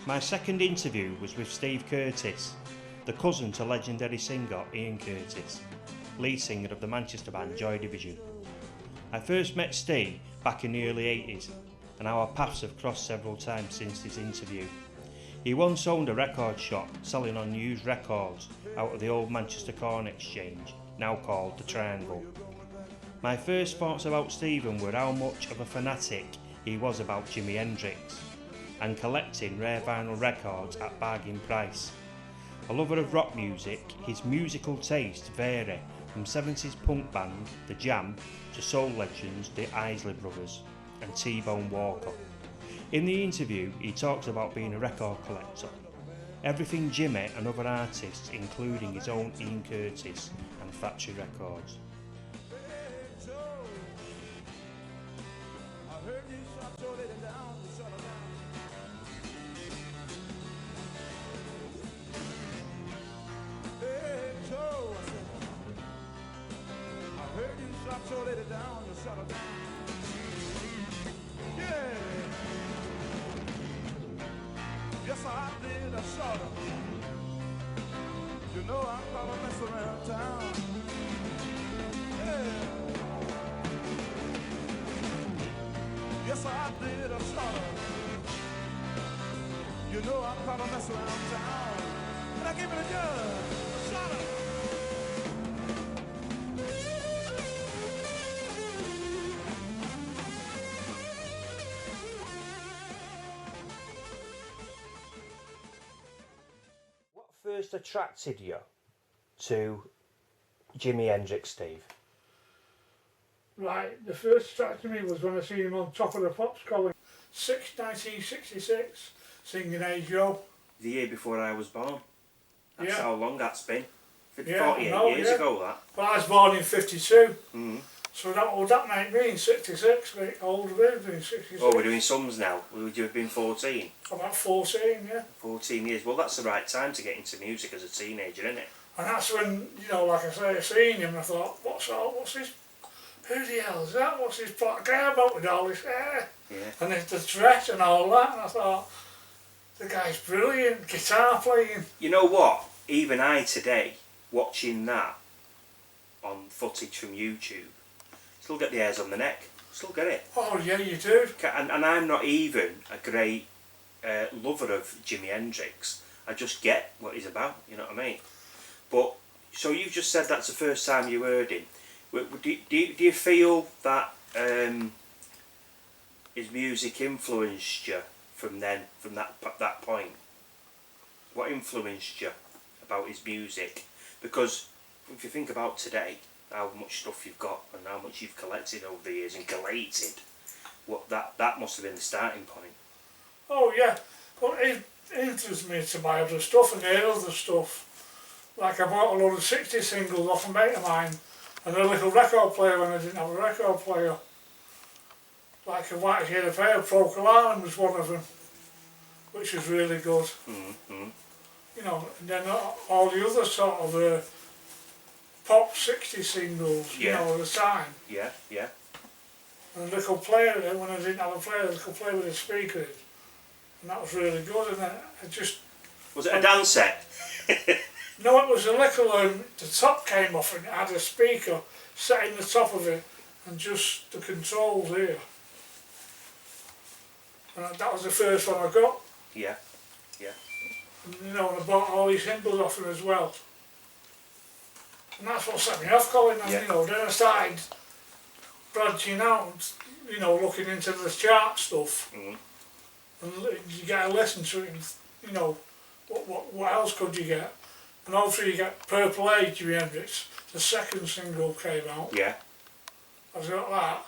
My second interview was with Steve Curtis, the cousin to legendary singer Ian Curtis, lead singer of the Manchester band Joy Division. I first met Steve back in the early 80s, and our paths have crossed several times since this interview. He once owned a record shop selling on used records out of the old Manchester Corn Exchange, now called the Triangle. My first thoughts about Stephen were how much of a fanatic he was about Jimi Hendrix and collecting rare vinyl records at bargain price. A lover of rock music, his musical tastes vary from 70s punk band The Jam to soul legends the Isley Brothers and T-Bone Walker. In the interview, he talks about being a record collector, everything Jimmy and other artists, including his own Ian Curtis and Factory Records. Yes, I did, I shot her. You know I'm gonna mess around town. Yeah. Yes, I did, I shot her. You know I'm gonna mess around town. And I gave it a judge. I shot her. First attracted you to Jimi Hendrix, Steve? Right, the first attracted me was when I seen him on Top of the Pops calling 1966, singing Hey Joe. The year before I was born. That's Yeah. how long that's been. 48 I know, years ago, that. Well, I was born in 52, Mm. so that would that make me in 66, like older baby in 66. Oh, we're doing sums now. Would you have been 14? About 14, yeah. 14 years. Well, that's the right time to get into music as a teenager, isn't it? And that's when, you know, like I say, I seen him and I thought, what's this? Who the hell is that? What's this black guy about with all his hair? Yeah. And the dress and all that, and I thought, the guy's brilliant, guitar playing. You know what? Even I today, watching that on footage from YouTube, still get the hairs on the neck. Still get it. Oh yeah, you do. And I'm not even a great lover of Jimi Hendrix. I just get what he's about, you know what I mean? But, so you've just said that's the first time you heard him. Do you feel that his music influenced you from that point? What influenced you about his music? Because if you think about today, how much stuff you've got and how much you've collected over the years and collated, what that must have been the starting point. Oh yeah, well it influenced me to buy other stuff and hear other stuff. Like I bought a load of 60 singles off a mate of mine and a little record player when I didn't have a record player. Like a White Head Affair, Procol was one of them, which was really good. Mm-hmm. You know, and then all the other sort of pop 60 singles, you know, at the time. Yeah, yeah. And a little player, when I didn't have a player, a little player with a speaker in. And that was really good, and I just... Was it a dance set? No, it was a little, the top came off and it had a speaker set in the top of it, and just the controls here. And that was the first one I got. Yeah, yeah. And, you know, and I bought all these singles off him as well. And that's what set me off going, and you know, then I started branching out, you know, looking into the chart stuff. Mm. And you get a listen to it, and, you know, what else could you get? And also you get Purple Age, Jimi Hendrix, the second single came out. Yeah. I've got that.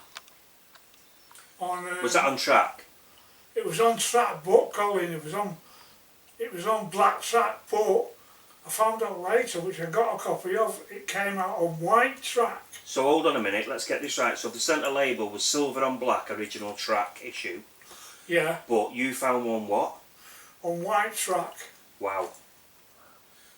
Was that on track? It was on track, but Colin, it was on black track, but I found out later, which I got a copy of, it came out on white track. So hold on a minute, let's get this right. So the centre label was silver on black, original track issue. Yeah. But you found one what? On white track. Wow.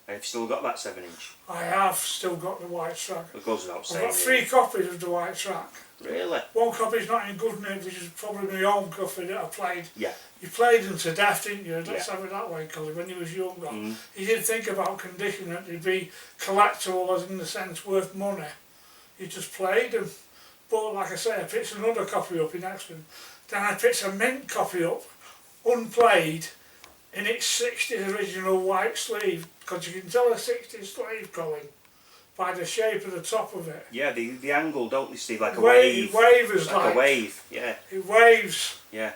And you've still got that 7-inch? I have still got the white track. It goes without saying. I've got 3 copies of the white track. Really? One copy's not in good nick, which is probably my own copy that I played. Yeah. You played them to death, didn't you? Let's Yeah. have it that way, Colin, when you was younger. You didn't think about condition that they'd be collectible, as in the sense worth money. You just played them. But like I say, I picked another copy up in Exton. Then I picked a mint copy up, unplayed, in its 60s original white sleeve, because you can tell a 60s sleeve, Colin, by the shape of the top of it. Yeah, the angle, don't they, Steve? Like a wave. Wavers like a wave, yeah. It waves. Yeah.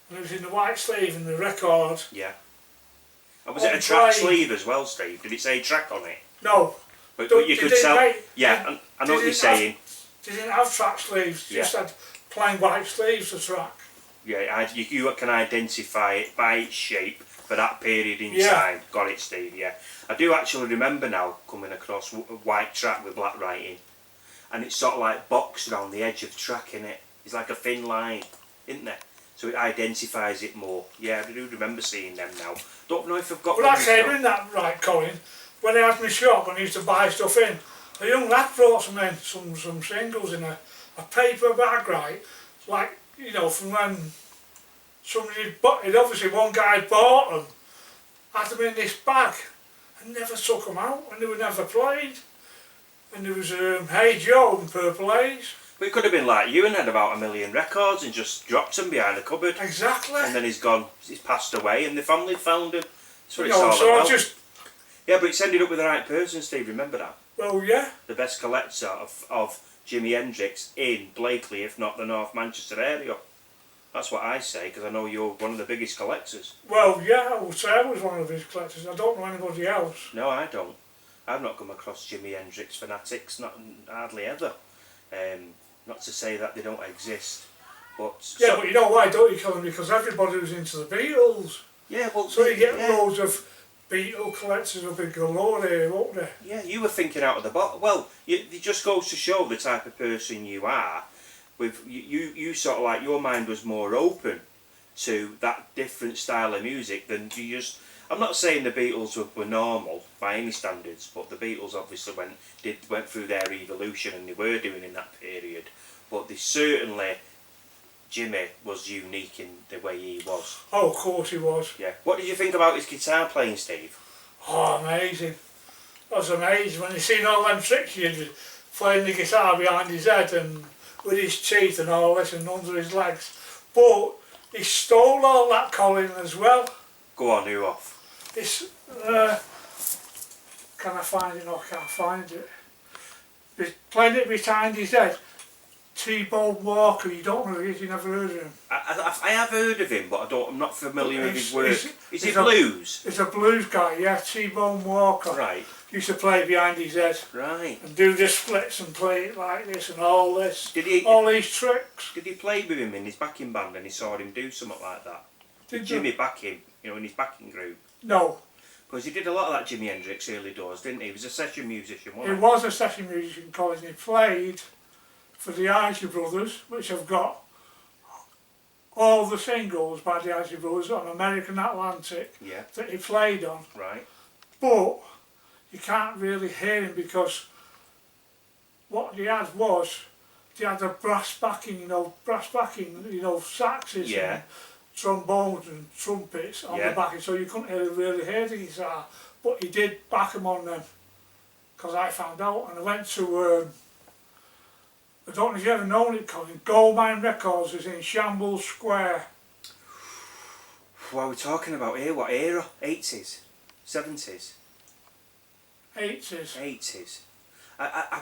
And it was in the white sleeve and the record. Yeah. And was it a track sleeve as well, Steve? Did it say track on it? No. But you could tell. Yeah, I know what you're saying. They didn't have track sleeves, just had plain white sleeves to track. Yeah, you can identify it by its shape for that period in time. Got it, Steve, yeah. I do actually remember now coming across a white track with black writing, and it's sort of like boxed around the edge of the track, innit? It's like a thin line, isn't there? So it identifies it more. Yeah, I do remember seeing them now. Don't know if I've got them. But I came in that right, Colin, when I had my shop and I used to buy stuff in. A young lad brought some in, some singles in a paper bag, right? Like, you know, from when somebody bought it, obviously one guy bought them, had them in this bag, and never took them out, and they were never played. And there was Hey Joe and Purple Haze. But it could have been like you and had about 1 million records and just dropped them behind the cupboard. Exactly. And then he's passed away, and the family found him. That's what it's No, all so about. I just, Yeah, but it's ended up with the right person, Steve, remember that? well, yeah. The best collector of Jimi Hendrix in Blackley, if not the North Manchester area. That's what I say, because I know you're one of the biggest collectors. Well, yeah, I would say I was one of his collectors. I don't know anybody else. No, I don't. I've not come across Jimi Hendrix fanatics, not hardly ever. Not to say that they don't exist, but... Yeah, but you know why, don't you, Colin? Because everybody was into the Beatles. Yeah, well... So you get loads of Beatle collectors up in galore here, won't they? Yeah, you were thinking out of the box. Well, it just goes to show the type of person you are. With you sort of like, your mind was more open to that different style of music than you just... I'm not saying the Beatles were normal by any standards, but the Beatles obviously went through their evolution, and they were doing in that period. But they certainly, Jimmy was unique in the way he was. Oh, of course he was. Yeah. What did you think about his guitar playing, Steve? Oh, amazing. I was amazed when you seen all them tricks he did, playing the guitar behind his head and with his teeth and all this and under his legs. But he stole all that, Colin, as well. Go on, who off? This, can I find it? No, I can't find it. He's playing it behind his head. T-Bone Walker, you don't know it, you never heard of him. I have heard of him, but I'm not familiar with his work. Is it a blues? He's a blues guy, yeah, T-Bone Walker. Right. Used to play behind his head. Right. And do the splits and play it like this and all this. Did all these tricks. he play with him in his backing band and he saw him do something like that? Did Jimmy back him, in his backing group? No. Because he did a lot of that Jimi Hendrix early doors, didn't he? He was a session musician, wasn't He was a session musician, Colin. He played for the Isley Brothers, which have got all the singles by the Isley Brothers on American Atlantic that he played on. Right. But you can't really hear him because what they had was, they had a brass backing, saxes and trombones and trumpets on the backing, so you couldn't really hear the guitar. But he did back them on them, because I found out, and I went to, I don't know if you ever known it, Colin, Goldmine Records is in Shambles Square. What are we talking about here? What era? 80s? 70s? 80s. 80s. I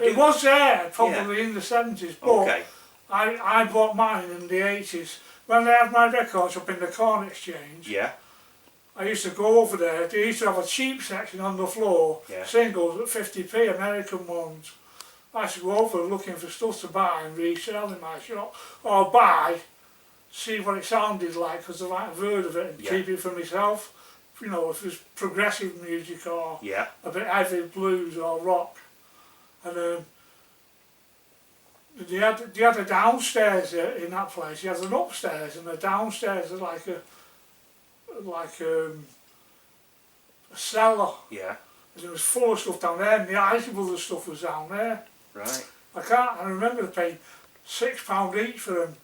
It was there, probably in the 70s, but I bought mine in the 80s. When they had my records up in the Corn Exchange, I used to go over there. They used to have a cheap section on the floor, singles at 50p, American ones. I used to go over looking for stuff to buy and resell in my shop, or buy, see what it sounded like, because I might have heard of it, and keep it for myself. You know, if it's progressive music or a bit heavy blues or rock. And they had a downstairs in that place. You had an upstairs, and the downstairs is like a cellar. Yeah. And it was full of stuff down there, and the Isley Brothers stuff was down there. Right. I remember paying £6 each for them.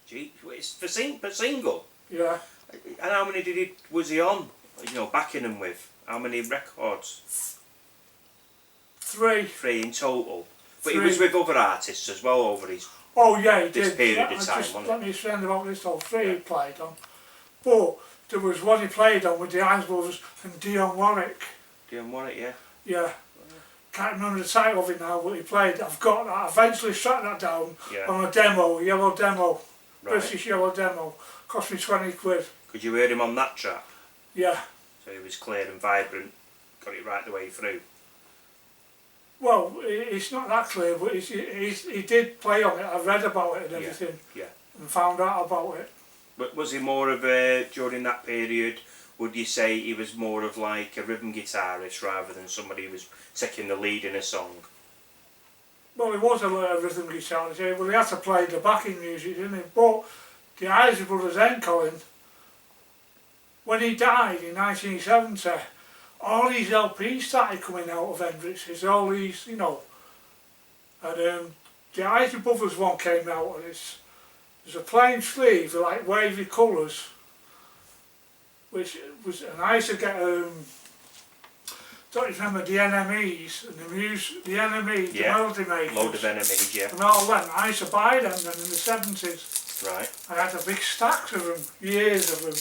Gee, it's for single. Yeah. And how many was he on? You know, backing them with? How many records? 3. 3 in total. But 3. he was with other artists as well over his Oh yeah, he this did. period of time, wasn't let it? me explain about this whole 3 Yeah. he played on. But there was one he played on with the Isley Brothers and Dionne Warwick. Dionne Warwick, yeah. Yeah. Can't remember the title of it now, but he played. I've got that. I eventually tracked that down on a demo, yellow demo, Right. British yellow demo. Cost me 20 quid. Could you hear him on that track? Yeah. So he was clear and vibrant, got it right the way through. Well, it's not that clear, but he did play on it. I read about it and everything, Yeah. and found out about it. But was he more of a, during that period, would you say he was more of like a rhythm guitarist rather than somebody who was taking the lead in a song? Well, he was a rhythm guitarist, yeah. Well, he had to play the backing music, didn't he? But the Isley Brothers then, Colin, when he died in 1970, all these LPs started coming out of Hendrix's, all these, you know. And the Isley Brothers one came out, and there's a plain sleeve, like wavy colours, which was, and I used to get, don't you remember the NMEs and the NMEs, the Melody Makers, load of enemies, yeah. and all them. I used to buy them then in the 70s. Right. I had a big stacks of them, years of them.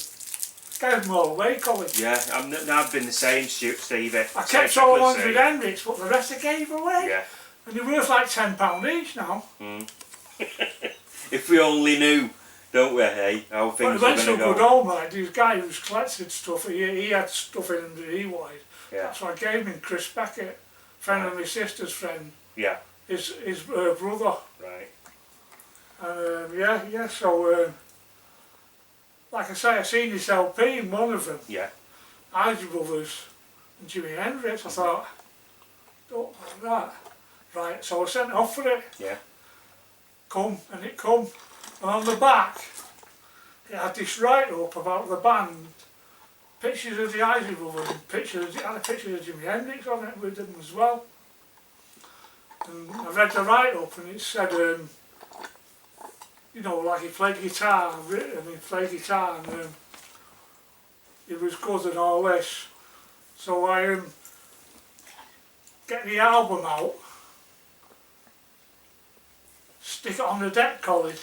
Gave them all away, Colin. Yeah, I've been the same, Stevie. I kept all the ones with Hendrix, but the rest I gave away. Yeah. And they're worth like £10 each now. If we only knew, don't we, hey, how But things it are went going so to go. good home, like, this guy who's collected stuff, he had stuff in him that he wanted. Yeah. So I gave him Chris Beckett, friend of my sister's friend, Yeah. his brother. Right. Yeah, so, like I say, I seen this LP in one of them, Yeah. Isley Brothers and Jimi Hendrix. I thought, don't like that. Right, so I sent off for it. Yeah. Come, and it come. And on the back, it had this write-up about the band, pictures of the Isley Brothers, and it had a picture of Jimi Hendrix on it with them as well. And I read the write-up and it said, you know, like he played guitar, and he played guitar, and it was good and all this. So I get the album out, stick it on the deck, Colin,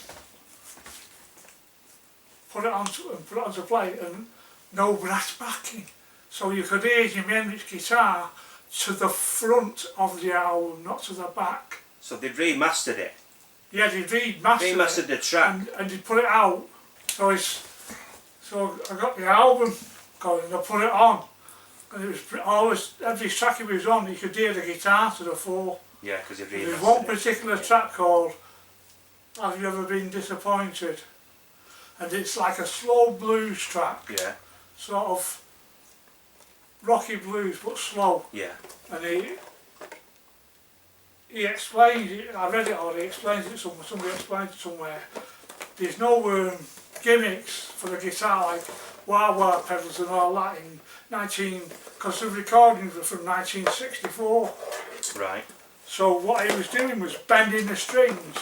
put it onto play, and no brass backing. So you could hear Jimi Hendrix guitar to the front of the album, not to the back. So they'd remastered it. Yeah, they remastered the track. and they put it out. So I got the album going and I put it on, and it was always, every track it was on, you could hear the guitar to the fore. Yeah, because they've remastered There's one it. particular track called Have You Ever Been Disappointed? And it's like a slow blues track, Yeah. sort of rocky blues but slow. Yeah. And he explains it, I read it or he explains it somewhere, somebody explains it somewhere. There's no gimmicks for the guitar like wah-wah pedals and all that in because the recordings were from 1964. Right. So what he was doing was bending the strings,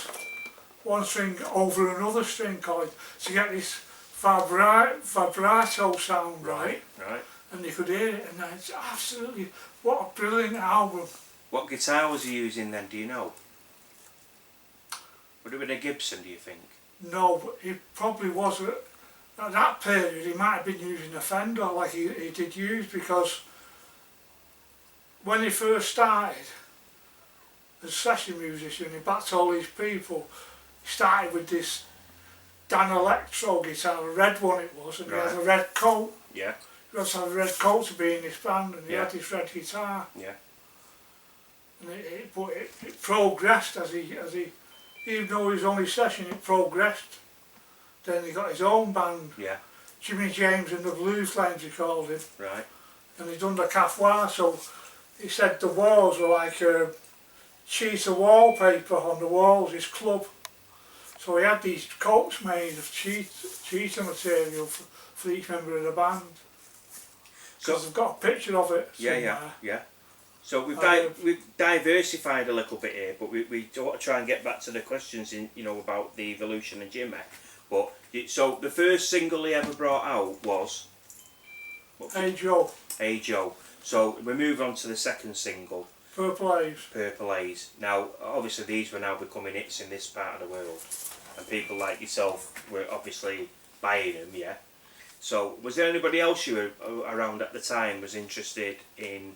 one string over another string, Colin, to get this vibrato sound right. Right. And you could hear it, and it's absolutely, what a brilliant album. What guitar was he using then, do you know? Would it have been a Gibson, do you think? No, but he probably was, at that period he might have been using a Fender like he did use, because when he first started as a session musician, he backed all these people, he started with this Dan Electro guitar, a red one it was, and he had a red coat. Yeah. You had to have a red coat to be in this band, and he had this red guitar. Yeah. And it progressed as he, even though he was only session, it progressed. Then he got his own band, Yeah. Jimmy James and the Blues Flames he called it, Right. and he done the Cafwa, so he said the walls were like cheetah wallpaper on the walls, his club. So he had these coats made of cheetah material for each member of the band. So Because I've got a picture of it somewhere. yeah. So we've diversified a little bit here, but we want to try and get back to the questions in about the evolution of Jimmy. But so the first single he ever brought out was Hey Joe. Hey Joe. So we move on to the second single, Purple Haze. Purple Haze. Now obviously these were now becoming hits in this part of the world, and people like yourself were obviously buying them. Yeah. So was there anybody else you were around at the time was interested in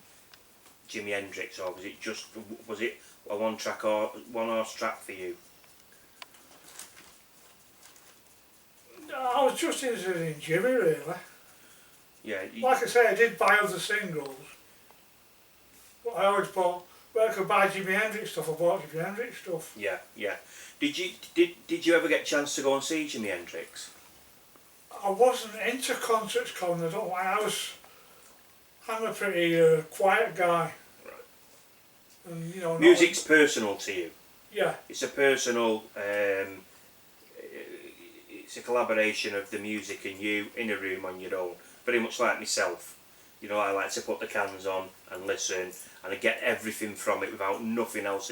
Jimi Hendrix, or was it a one horse track for you? I was just interested in Jimmy really. Yeah. Like I say, I did buy other singles, but I always bought, when I could buy Jimi Hendrix stuff, I bought Jimi Hendrix stuff. Yeah, yeah. Did you ever get a chance to go and see Jimi Hendrix? I wasn't into concerts, Colin, I don't know why. I'm a pretty quiet guy. Right. And, Music's personal to you. Yeah. It's a personal, it's a collaboration of the music and you in a room on your own. Very much like myself. I like to put the cans on and listen, and I get everything from it without nothing else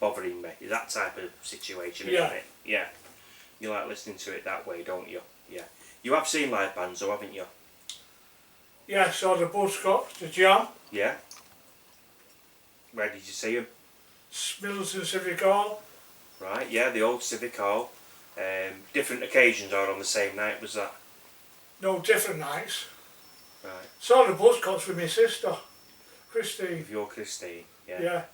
bothering me. It's that type of situation, isn't it? Yeah. You like listening to it that way, don't you? Yeah. You have seen live bands though, haven't you? Yeah, I saw the Buzzcocks, the Jam. Yeah. Where did you see them? Middleton Civic Hall. Right, yeah, the old Civic Hall. Different occasions or on the same night, was that? No, different nights. Right. Saw the Buzzcocks with my sister, Christine. With your Christine, yeah. Yeah.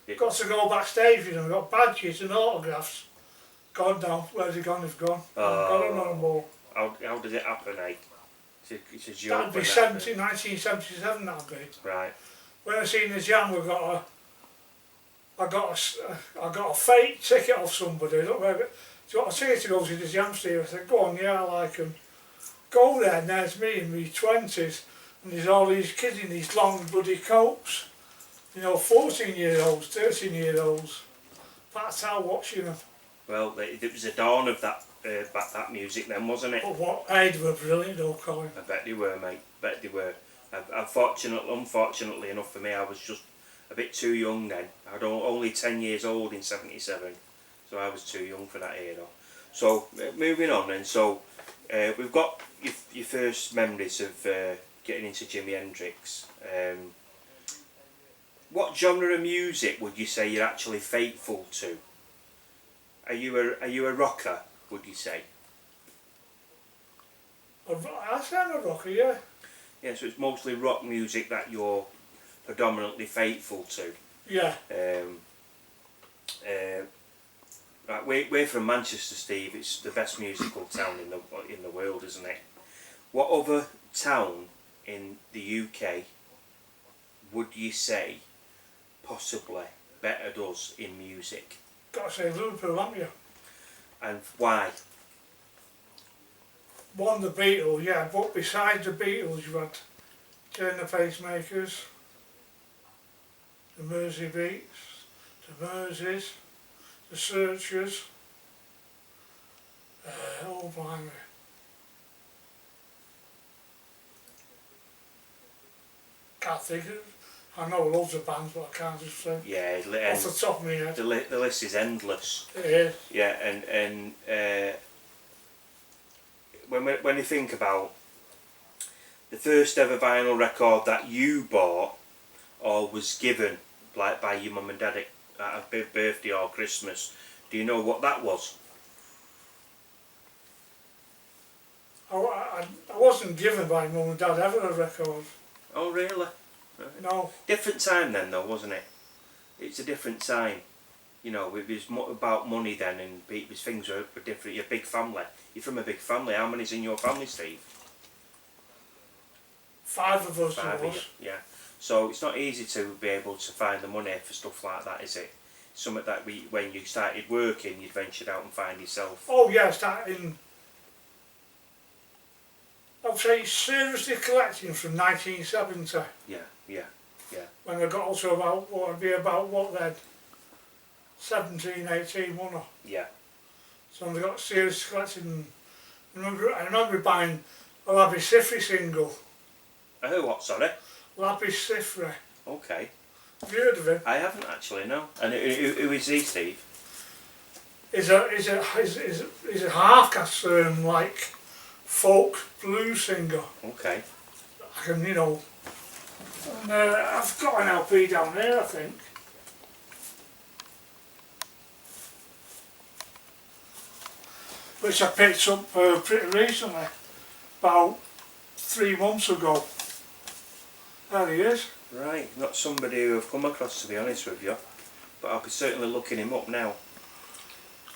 It, Got to go backstage, got badges and autographs. Gone now, where's he gone? He's gone. Got him no more. How did it happen, eh? It's a joke. That'd be 1977, that'd be. Right. When I seen the Jam, I got a fake ticket off somebody. Look, do you want a ticket to go see the Jam, Steve? I said, go on, yeah, I like them. Go there, and there's me in my 20s, and there's all these kids in these long bloody coats. 14-year-olds, 13-year-olds. That's how watching them. Well, it was a dawn of that music then, wasn't it? But what, they were brilliant though, Colin. I bet they were, mate. Bet they were. Unfortunately enough for me, I was just a bit too young then. I was only 10 years old in '77, so I was too young for that era. So moving on then. So we've got your first memories of getting into Jimi Hendrix. What genre of music would you say you're actually faithful to? Are you a rocker, would you say? I say I'm a rocker, yeah. Yeah, so it's mostly rock music that you're predominantly faithful to. Yeah. Right, we're from Manchester, Steve. It's the best musical town in the world, isn't it? What other town in the UK would you say possibly bettered us in music? Got to say Liverpool, haven't you? And why? One, the Beatles, yeah, but besides the Beatles you had Turn the Pacemakers, the Mersey Beats, the Merseys, the Searchers, oh blimey. Can't think of it. I know loads of bands, but I can't just say Yeah, off the top of my head. the list is endless. It is. Yeah, and when you think about the first ever vinyl record that you bought or was given, like by your mum and dad at a birthday or Christmas, do you know what that was? I wasn't given by mum and dad ever a record. Oh really? Right. No. Different time then though, wasn't it? It's a different time. It was about money then, and things were different. You're a big family. You're from a big family. How many's in your family, Steve? 5 of us. 5 of you, yeah. So it's not easy to be able to find the money for stuff like that, is it? Something that when you started working, you'd ventured out and find yourself. Oh yeah, starting. I'd say seriously collecting from 1970. Yeah. When I got to about what then? 17, 18, wasn't I? Yeah. So I got serious collecting. I remember buying a Labby Sifry single. What, sorry? Labby Sifry. Okay. Have you heard of him? I haven't actually, no. And who is he, Steve? He's a half-caste like folk blues singer. Okay. I can, you know, and, I've got an LP down there, I think. Which I picked up pretty recently, about 3 months ago. There he is. Right, not somebody who I've come across, to be honest with you, but I'll be certainly looking him up now.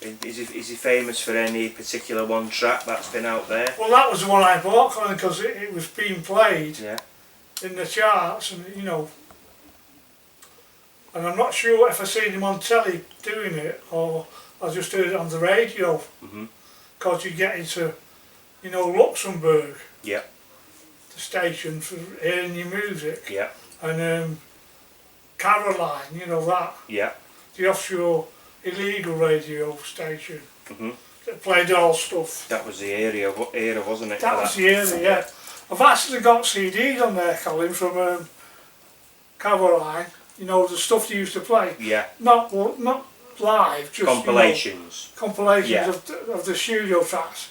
Is he famous for any particular one track that's been out there? Well, that was the one I bought, Colin, because it was being played Yeah. in the charts, and you know. And I'm not sure if I seen him on telly doing it or I just heard it on the radio. Because you get into, you know, Luxembourg, Yeah. the station for hearing your music, Yeah. and Caroline, you know that, Yeah. the offshore illegal radio station Mhm. that played all stuff. That was the era, wasn't it? That for was the era, yeah. I've actually got CDs on there, Colin, from Caroline. You know, the stuff they used to play. Yeah. Not live, just Compilations. You know, compilations Yeah. of the studio tracks.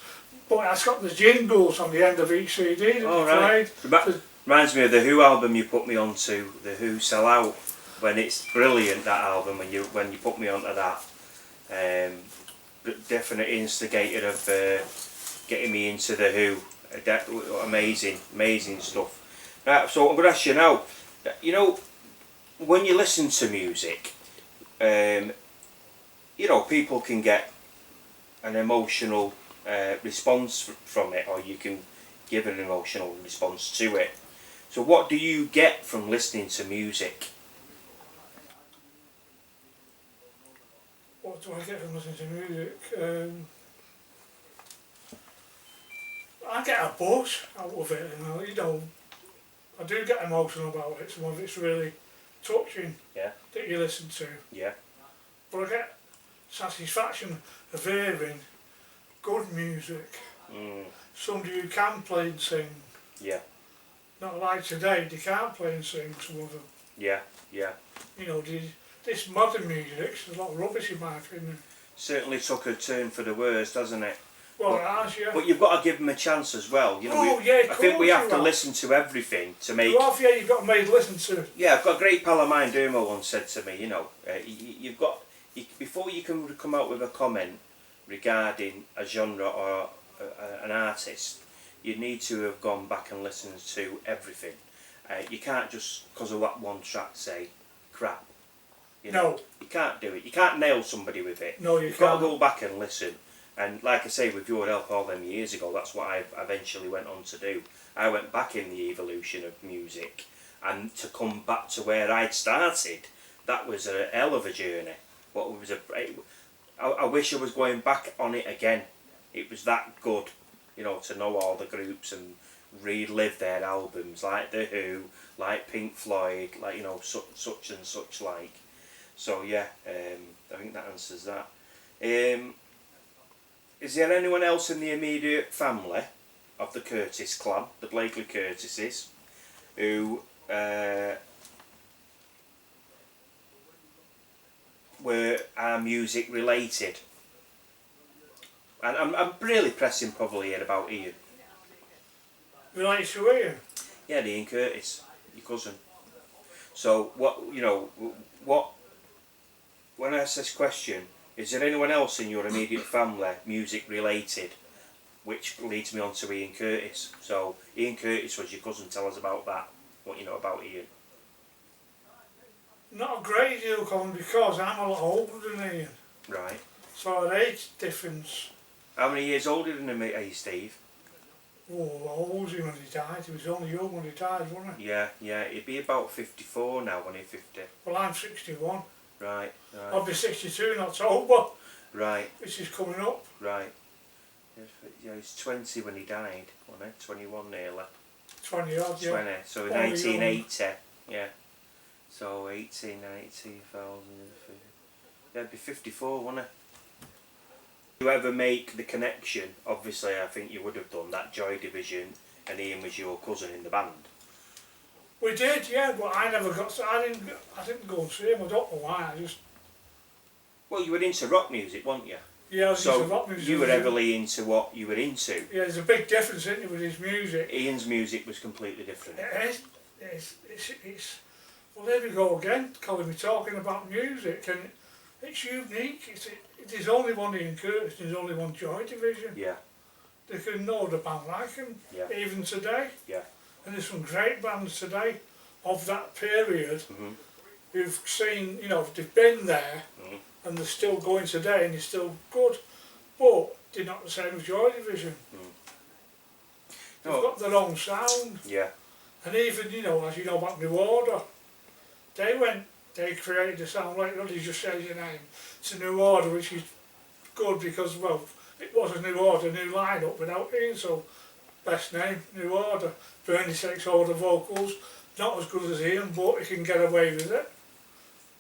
But it's got the jingles on the end of each CD that Oh, they right. played. Reminds me of the Who album you put me onto, the Who Sell Out. When it's brilliant, that album, when you put me onto that. Definite instigator of getting me into the Who. Amazing stuff. Right, so I'm going to ask you now, you know, when you listen to music, you know, people can get an emotional response from it, or you can give an emotional response to it. So what do you get from listening to music? What do I get from listening to music? I get a buzz out of it, and you know, I do get emotional about it. Some of it's really touching, Yeah. that you listen to. Yeah. But I get satisfaction of hearing good music. Somebody who can play and sing. Yeah. Not like today, they can't play and sing, some of them. Yeah. Yeah. You know, this modern music, there's a lot of rubbish in my opinion. Certainly took a turn for the worst, hasn't it? Well, it has, yeah. But you've got to give them a chance as well. You know, I think we have to listen to everything to make. Well, yeah, you've got to make listen to. Yeah, I've got a great pal of mine, Dermo, once said to me, you know, you've got before you can come out with a comment regarding a genre or an artist, you need to have gone back and listened to everything. You can't just, because of that one track, say crap. You know, No. you can't do it. You can't nail somebody with it. No, You've got to go back and listen. And like I say, with your help all them years ago, that's what I eventually went on to do. I went back in the evolution of music, and to come back to where I'd started, that was a hell of a journey. But it was I wish I was going back on it again. It was that good, you know, to know all the groups and relive their albums, like The Who, like Pink Floyd, like, you know, such and such like. So yeah, I think that answers that. Is there anyone else in the immediate family of the Curtis clan, the Blackley Curtises, who are music related? And I'm really pressing probably here about Ian. Related to Ian? Yeah, Ian Curtis, your cousin. So when I ask this question, is there anyone else in your immediate family music related? Which leads me on to Ian Curtis. So Ian Curtis was your cousin. Tell us about that. What you know about Ian? Not a great deal, Colin, because I'm a lot older than Ian. Right. So an age difference. How many years older than him are you, Steve? Oh, how old was he when he died? He was only young when he died, wasn't he? Yeah. He'd be about 54 now when he's 50. Well, I'm 61. Right. I'll be 62 in October. Right. Which is coming up. Right. Yeah, he's 20 when he died, wasn't he? 21 nearly. 20 odd, yeah. 20. So 1980. Yeah. So 18, 90,000. Yeah, it'd be 54, wouldn't it? Did you ever make the connection? Obviously, I think you would have done that Joy Division, and Ian was your cousin in the band. We did, yeah, but I never got. I didn't go and see him. I don't know why. I just. Well, you were into rock music, weren't you? Yeah, I was So into rock music. you were heavily into what you were into. Yeah, there's a big difference, isn't there, with his music. Ian's music was completely different. It is. It's. Well, there we go again, Colin. We're talking about music, and it's unique. There's only one Ian Curtis. There's only one Joy Division. Yeah. There can no other band like him, Yeah. even today. Yeah. And there's some great bands today of that period who've seen, you know, they've been there and they're still going today and they're still good, but they're not the same as Joy Division. They've got their own sound. Yeah. And even, you know, as you know about New Order, they created a sound like that, he just says your name. It's a New Order, which is good because, well, it was a New Order, new lineup without Ian, so best name, New Order. Bernie takes all the vocals, not as good as Ian, but he can get away with it.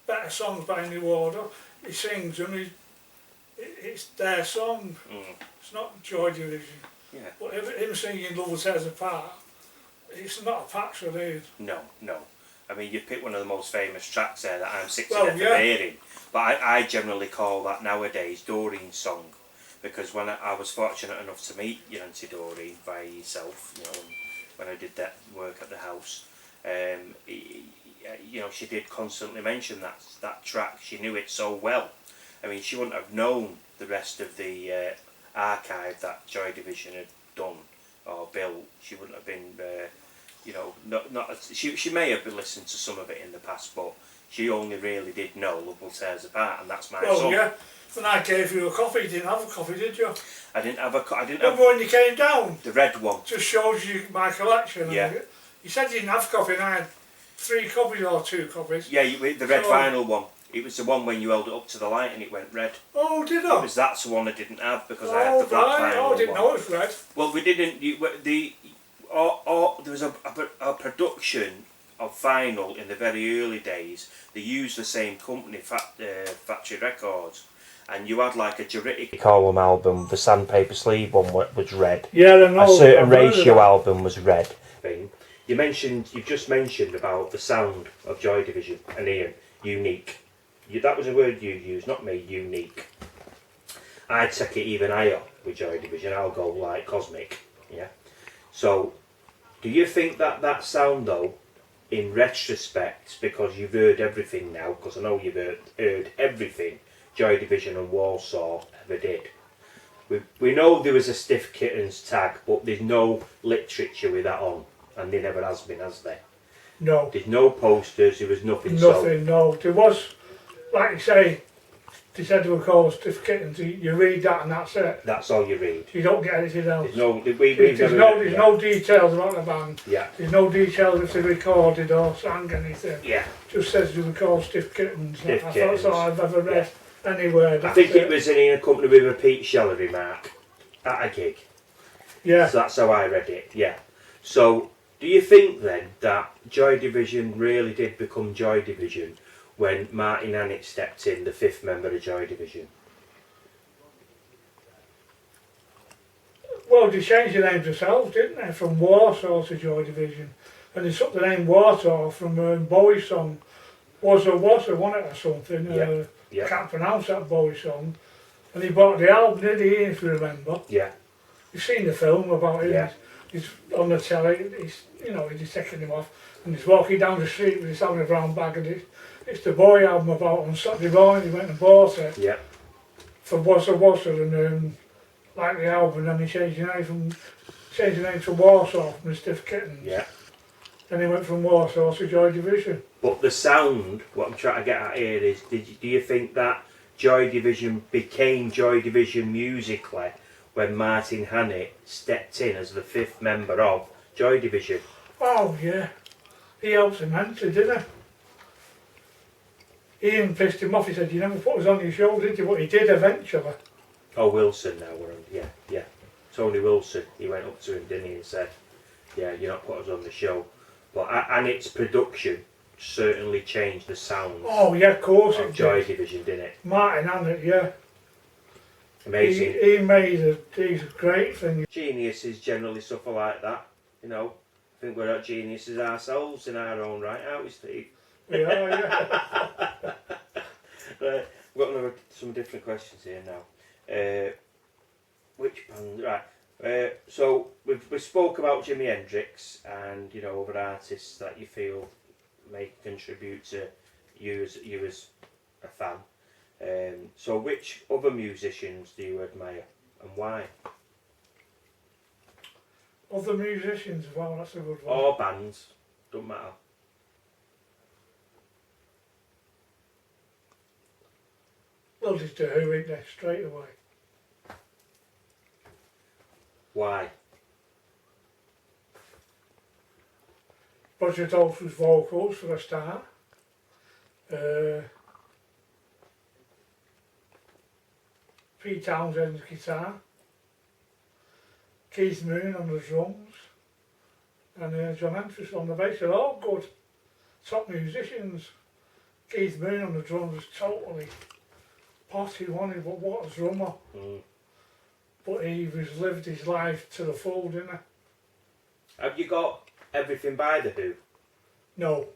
Better songs by New Order, he sings them, it's their song, it's not Joy Division. Yeah. But him singing Love Will Tear Us Apart, it's not a patch for Ian. No, no. I mean, you picked one of the most famous tracks there that I'm sick to Well, death yeah. of hearing. But I generally call that nowadays Doreen's song. Because when I was fortunate enough to meet your Auntie Doreen by yourself, you know, when I did that work at the house, you know, she did constantly mention that track. She knew it so well. I mean, she wouldn't have known the rest of the archive that Joy Division had done or built. She wouldn't have been, you know, she may have listened to some of it in the past, but she only really did know Love Will Tear Us Apart, and that's my song. Yeah. When I gave you a copy, you didn't have a copy, did you? I didn't have a. I didn't Remember have when you came down? the red one. Just shows you my collection. Yeah. You said you didn't have a copy, and I had 3 copies or 2 copies. Yeah, the red So- vinyl one. It was the one when you held it up to the light and it went red. Oh, did I? That's the one I didn't have because I had the black right. vinyl Oh, I didn't one. know it was red. Well, we didn't. There was a production of vinyl in the very early days. They used the same company, Factory Records, and you had like a Juritic Column album. The Sandpaper Sleeve one was red. Yeah, I know. A certain I've heard of ratio that. album was red. You've just mentioned about the sound of Joy Division and Ian, unique. That was a word you used, not me, unique. I'd take it even higher with Joy Division. I'll go like cosmic, yeah. So, do you think that sound though, in retrospect, because you've heard everything now, because I know you've heard everything Joy Division and Warsaw ever did. We know there was a Stiff Kittens tag, but there's no literature with that on, and there never has been, has there? No. There's no posters, there was nothing. Nothing, no. There was, like you say, they said they were called Stiff Kittens. You read that and that's it. That's all you read. You don't get anything else. There's no, There's no details about the band. Yeah. There's no details if they recorded or sang anything. Yeah. Just says they were called Stiff Kittens. Stiff That's Kittens. all I've ever read anywhere. I think it was in a company with a Pete Shelley remark at a gig. Yeah. So that's how I read it, yeah. So, do you think then that Joy Division really did become Joy Division when Martin Hannett stepped in, the 5th member of Joy Division? Well, they changed the name themselves, didn't they? From Warsaw to Joy Division. And they took the name Warsaw from Bowie's song. Wasn't it, or something? Yeah. I can't pronounce that Bowie song. And he bought the album, did he, if you remember? Yeah. You've seen the film about him. Yeah. He's on the telly, he's taking him off. And he's walking down the street with his having a brown bag, and it's the Bowie album about on Saturday morning. He went and bought it. Yeah. For Wassa, and like the album, and he changed the name to Warsaw from the Stiff Kittens. Yeah. Then he went from Warsaw to Joy Division. But the sound, what I'm trying to get at here is, do you think that Joy Division became Joy Division musically when Martin Hannett stepped in as the 5th member of Joy Division? Oh yeah, he helped immensely, didn't he? Ian pissed him off. He said, "You never put us on your show, did you?" But he did eventually. Oh, Wilson now, yeah. Tony Wilson, he went up to him, didn't he, and said, "Yeah, you're not put us on the show." But Hannett's production certainly changed the sound Oh yeah, of course of it Joy did. Division, didn't it? Martin Hannett, yeah. Amazing. He made these great things. Geniuses generally suffer like that, you know. I think we're geniuses ourselves in our own right, aren't we, Steve? We are, yeah. Right, we've got some different questions here now. Which band? Right. So we spoke about Jimi Hendrix and other artists that you feel may contribute to you as a fan. So which other musicians do you admire and why? Other musicians, well, that's a good one. Or bands, don't matter. Well, just the Who in there straight away. Why? Roger Daltrey's vocals for a start. Pete Townshend's guitar. Keith Moon on the drums. And John Hendrix on the bass. They're all good. Top musicians. Keith Moon on the drums was totally potty, wasn't he? But what a drummer. Mm. But he was lived his life to the full, didn't he? Have you got everything by the Who? No.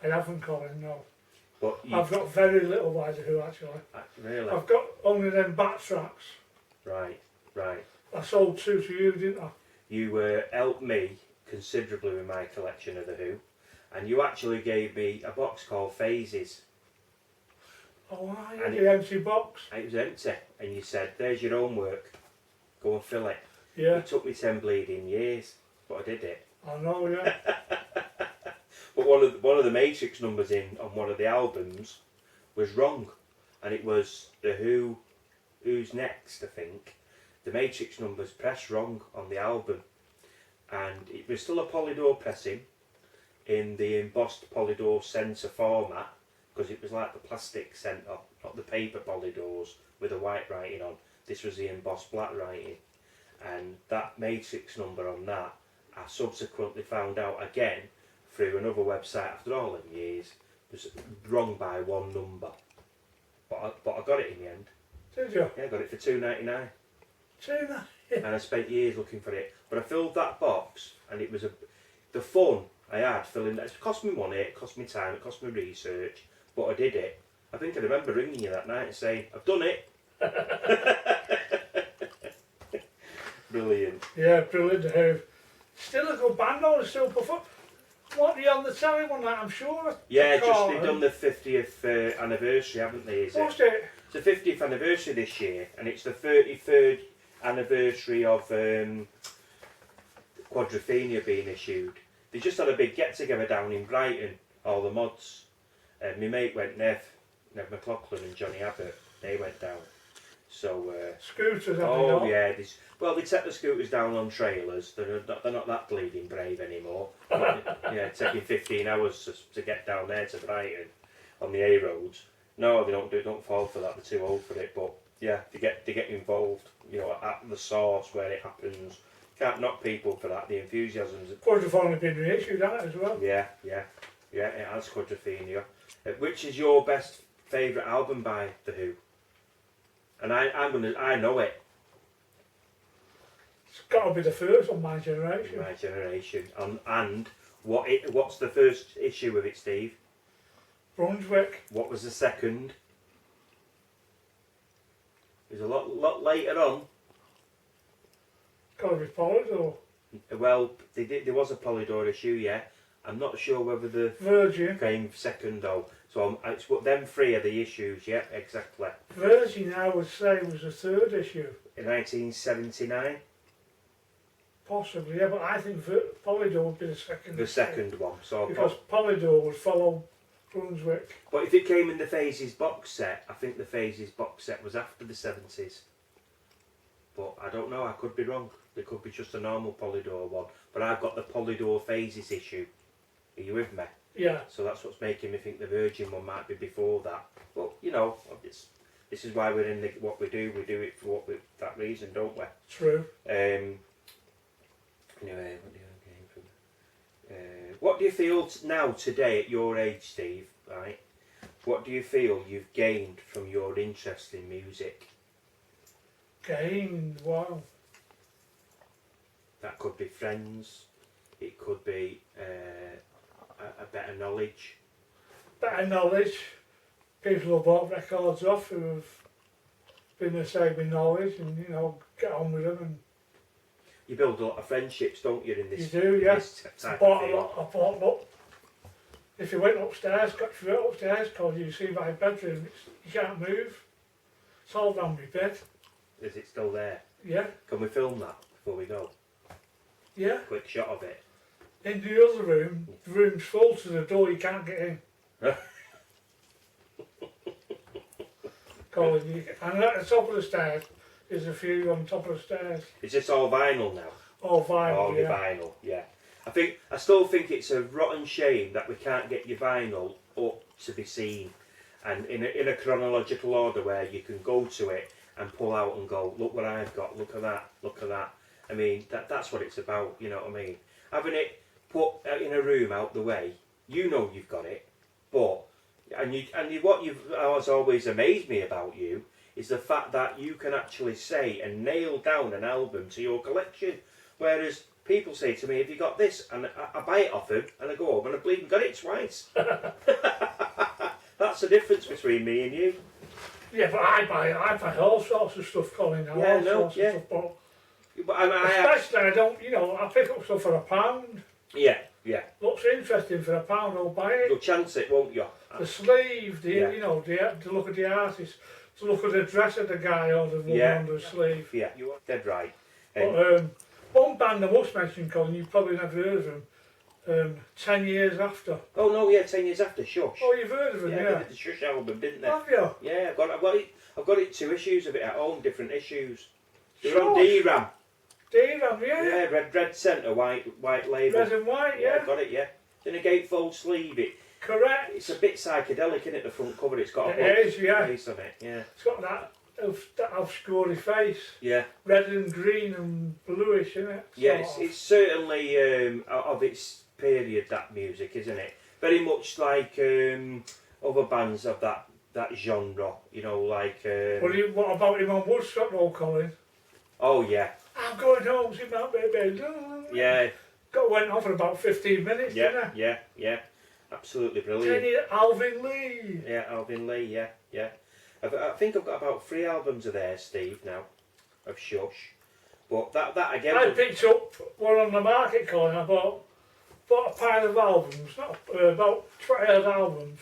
I haven't, Colin, no. But I've got very little by the Who, actually. really? I've got only them backtracks. Right. I sold 2 to you, didn't I? You helped me considerably with my collection of the Who, and you actually gave me a box called Phases. Oh, And the empty box. It was empty, and you said, "There's your homework. Go and fill it." Yeah, It took me 10 bleeding years, but I did it. I know, yeah. But one of the Matrix numbers on one of the albums was wrong, and it was the Who's Next, I think. The Matrix numbers pressed wrong on the album, and it was still a Polydor pressing in the embossed Polydor centre format, because it was like the plastic centre, not the paper Polydors with the white writing on. This was the embossed black writing, and that Matrix number on that, I subsequently found out again through another website after all them years, was wrong by one number. But I got it in the end. Did you? Yeah, I got it for $2.99. See that? And I spent years looking for it. But I filled that box, and it was the fun I had filling that. It cost me money, it cost me time, it cost me research, but I did it. I think I remember ringing you that night and saying, "I've done it." Brilliant. Yeah, brilliant. Who. Still a good band, though, still perform. What, you on the telly one night, I'm sure? Yeah, they've done the 50th anniversary, haven't they? What's it? It's the 50th anniversary this year, and it's the 33rd anniversary of Quadrophenia being issued. They just had a big get-together down in Brighton, all the mods. My mate went, Nev McLaughlin and Johnny Abbott, they went down. So, Scooters, oh yeah, they take the scooters down on trailers. They're not that bleeding brave anymore. Yeah, taking 15 hours to get down there to Brighton on the A roads. No, they don't fall for that. They're too old for it. But yeah, they get involved. At the source where it happens. Can't knock people for that. The enthusiasm's. Quadrophenia been reissued, hasn't it, as well? Yeah. It has Quadrophenia. Which is your best favourite album by The Who? And I know it. It's got to be the first on My Generation. My Generation. And what's the first issue of it, Steve? Brunswick. What was the second? It was a lot later on. Got to be Polydor. Well, there was a Polydor issue, yeah. I'm not sure whether the Virgin. came second though. So it's what them three are the issues, yeah, exactly. Virgin, I would say, was the third issue. In 1979. Possibly, yeah, but I think Polydor would be the second. The second one. So because Polydor would follow Brunswick. but if it came in the Phases box set, I think the Phases box set was after the 70s. But I don't know, I could be wrong. There could be just a normal Polydor one. But I've got the Polydor Phases issue. Are you with me? Yeah. So that's what's making me think the Virgin one might be before that. But, this is why we're in what we do. We do it for that reason, don't we? True. Anyway, what do you feel now, today, at your age, Steve, right? What do you feel you've gained from your interest in music? Gained, wow. That could be friends. it could be a better knowledge. Better knowledge. People have bought records off who have been the same with knowledge, and you know, get on with them. And you build a lot of friendships, don't you? In this, you do, yeah. This type I bought of a lot. I bought a lot. If you went upstairs, cause you see my bedroom, you can't move. It's all round my bed. Is it still there? Yeah. Can we film that before we go? Yeah. Quick shot of it. In the other room, the room's full to the door, you can't get in. Colin, and at the top of the stairs, there's a few on top of the stairs. Is this all vinyl now? All vinyl, All your vinyl, yeah. I still think it's a rotten shame that we can't get your vinyl up to be seen, and in a chronological order where you can go to it and pull out and go, look what I've got, look at that, look at that. I mean, that's what it's about, you know what I mean? Having it put in a room out the way, you know you've got it, but what has always amazed me about you is the fact that you can actually say and nail down an album to your collection, whereas people say to me, have you got this? And I buy it off them and I go home and I believe I've got it twice. That's the difference between me and you. Yeah, but I buy all sorts of stuff, Colin. Yeah, all sorts of stuff, but especially I don't, you know, I pick up stuff for £1. Yeah. Looks interesting for £1, I'll buy it. You'll chance it, won't you? The sleeve, you know, the look of the artist, to look at the dress of the guy or the woman on the sleeve. Yeah, you are dead right. But one band I must mention, Colin, you've probably never heard of them, 10 Years After. Oh no, yeah, 10 Years After, Shush. Oh, you've heard of them, yeah. They did the Shush album, didn't they? Have you? Yeah, I've got it 2 issues of it at home, different issues. They're on DRAM. DRAM, yeah. Yeah, red centre, white label. Red and white, yeah. Got it, yeah. In a gatefold sleeve. Correct. It's a bit psychedelic, isn't it, the front cover? It's got a face on it, yeah. It's got that obscure face. Yeah. Red and green and bluish, isn't it? Yeah, it's certainly of its period, that music, isn't it? Very much like other bands of that genre, you know, like... what about him on Woodstock, though, Colin? Oh, yeah. I'm going home, see my baby. Yeah. Went on for about 15 minutes, didn't it? Yeah. Absolutely brilliant. Alvin Lee. Yeah, Alvin Lee, yeah. I think I've got about 3 albums of theirs, Steve, now, of Shush. But that again... I picked up one on the market, Colin. I bought a pile of albums, about 20 odd albums,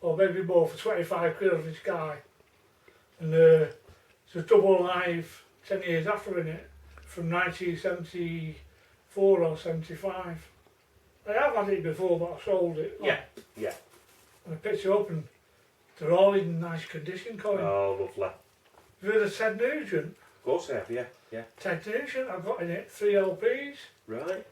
or maybe more, for 25 quid of this guy. And it's a double live 10 Years After in it, from 1974 or 75. I have had it before, but I sold it. Yeah. And I picked it up, and they're all in nice condition, Colin. Oh, lovely. Have you heard of Ted Nugent? Of course I have, yeah. Ted Nugent, I've got in it 3 LPs. Right,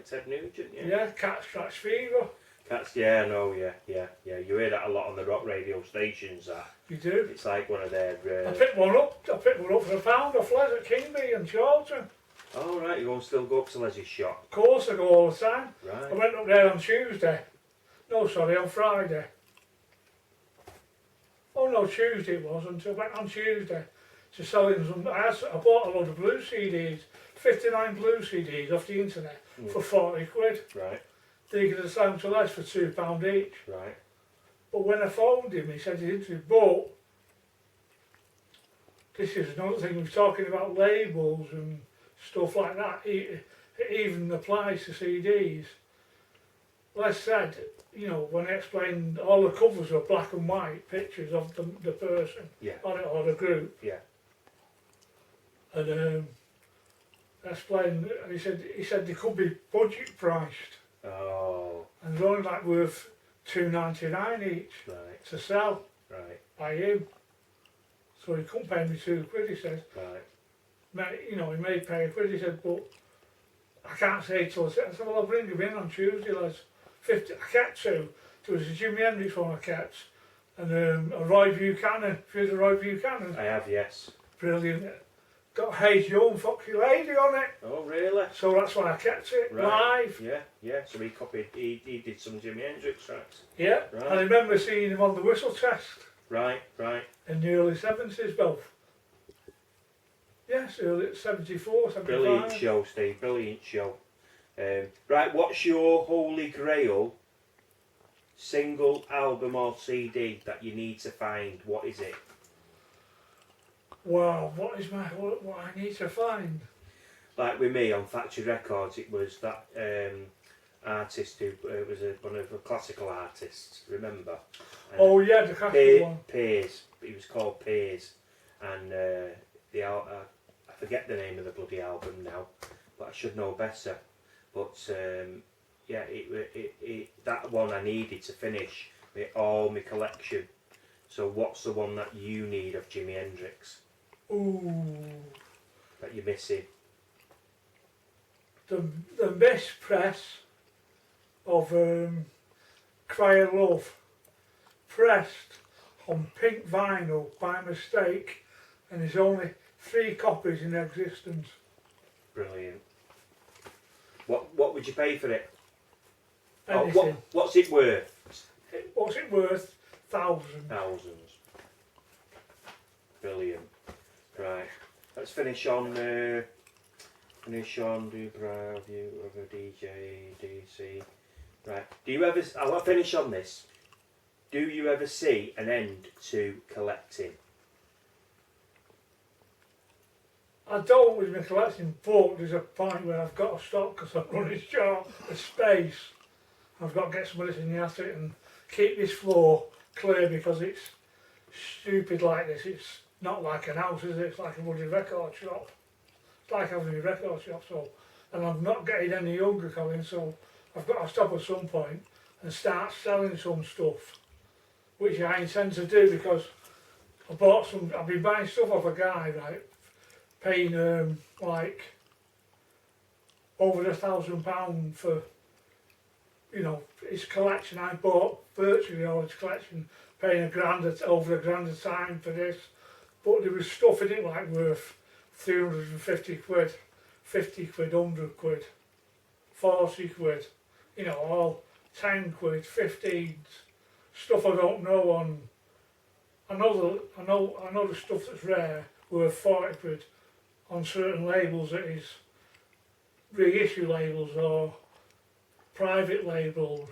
Ted Nugent, yeah. Yeah, Cat Scratch Fever. Cats, yeah, no, yeah. You hear that a lot on the rock radio stations, that. You do? It's like one of their... I picked one up for £1 off Les at Kingby and Charlton. Oh, right, you won't still go up to Leslie's shop? Of course I go all the time. Right. I went up there on Tuesday. No, sorry, on Friday. Oh no, Tuesday it was, until I went on Tuesday to sell him some... I bought a load of blue CDs, 59 blue CDs off the internet for 40 quid. Right. They could have sold to Les for £2 each. Right. But when I phoned him, he said he's interested. But this is another thing, we're talking about labels and stuff like that. It even applies to CDs. Les said, you know, when I explained, all the covers were black and white pictures of the person on it, or the group. Yeah. And I explained, and he said they could be budget priced. Oh. And they're only like worth $2.99 each to sell by him. So he couldn't pay me £2, he says. Right. You know, he may pay £1, he said, but I can't say till I said, well, I'll bring him in on Tuesday, Les. 50, I kept 2. There was a Jimi Hendrix one I kept, and a Roy Buchanan. If you heard of Roy Buchanan? I have, yes. Brilliant. Got Hey Young Foxy Lady on it. Oh, really? So that's why I kept it live. Yeah. So he did some Jimi Hendrix tracks. Yeah. Right. I remember seeing him on the Whistle Test. Right. In the early 70s, both. Yes, early 74, 75. Brilliant show, Steve. Brilliant show. Right, what's your holy grail single, album or CD that you need to find? What is it? Wow, what I need to find? Like with me on Factory Records, it was that artist who was one of the classical artists, remember? Oh yeah, the classical one. Pays. He was called Pays. And I forget the name of the bloody album now, but I should know better. But yeah, that one I needed to finish with all my collection. So what's the one that you need of Jimi Hendrix? Ooh. That you're missing? The mispress of Cry of Love, pressed on pink vinyl by mistake, and there's only 3 copies in existence. Brilliant. What would you pay for it? Anything. What's it worth? What's it worth? Thousands. Thousands. Brilliant. Right. Let's finish on do proud you of a DJ DC. Right. Do you ever? I want to finish on this. Do you ever see an end to collecting? I don't with my collecting, but there's a point where I've got to stop because I'm running short of space. I've got to get somebody in the attic and keep this floor clear because it's stupid like this. It's not like an house, is it? It's like a bloody record shop. It's like having a record shop, so. And I'm not getting any younger, Colin, so I've got to stop at some point and start selling some stuff, which I intend to do because I've been buying stuff off a guy, right, paying like over £1,000 for, you know, his collection. I bought virtually all his collection, paying over £1,000 a time for this, but there was stuff in it like worth 350 quid, 50 quid, 100 quid, 40 quid, you know, all 10 quid, 15s, stuff I don't know on. I know the stuff that's rare worth 40 quid on certain labels that is reissue labels or private labels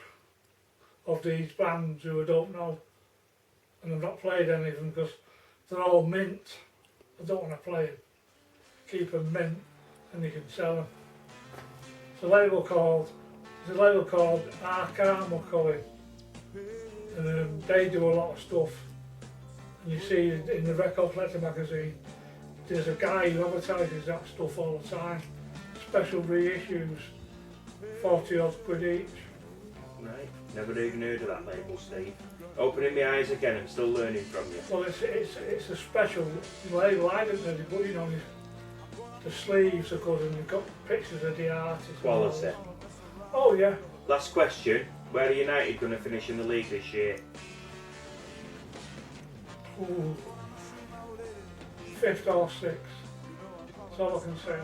of these bands who I don't know, and I've not played any of them because they're all mint. I don't want to play them. Keep them mint and you can sell them. There's a label called Arkham Colin, and they do a lot of stuff. And you see in the Record Collector magazine, there's a guy who advertises that stuff all the time. Special reissues, 40 odd quid each. Right, never even heard of that label, Steve. Opening my eyes again, I'm still learning from you. Well, it's a special label. I didn't really, but you know, the sleeves are good and you've got pictures of the artists. Quality. Oh yeah. Last question, where are United going to finish in the league this year? Ooh. 5th or 6th. That's all I can say.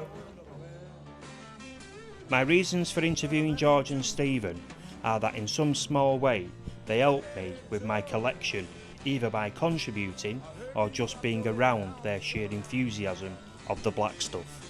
My reasons for interviewing George and Stephen are that in some small way they help me with my collection, either by contributing or just being around their sheer enthusiasm of the black stuff.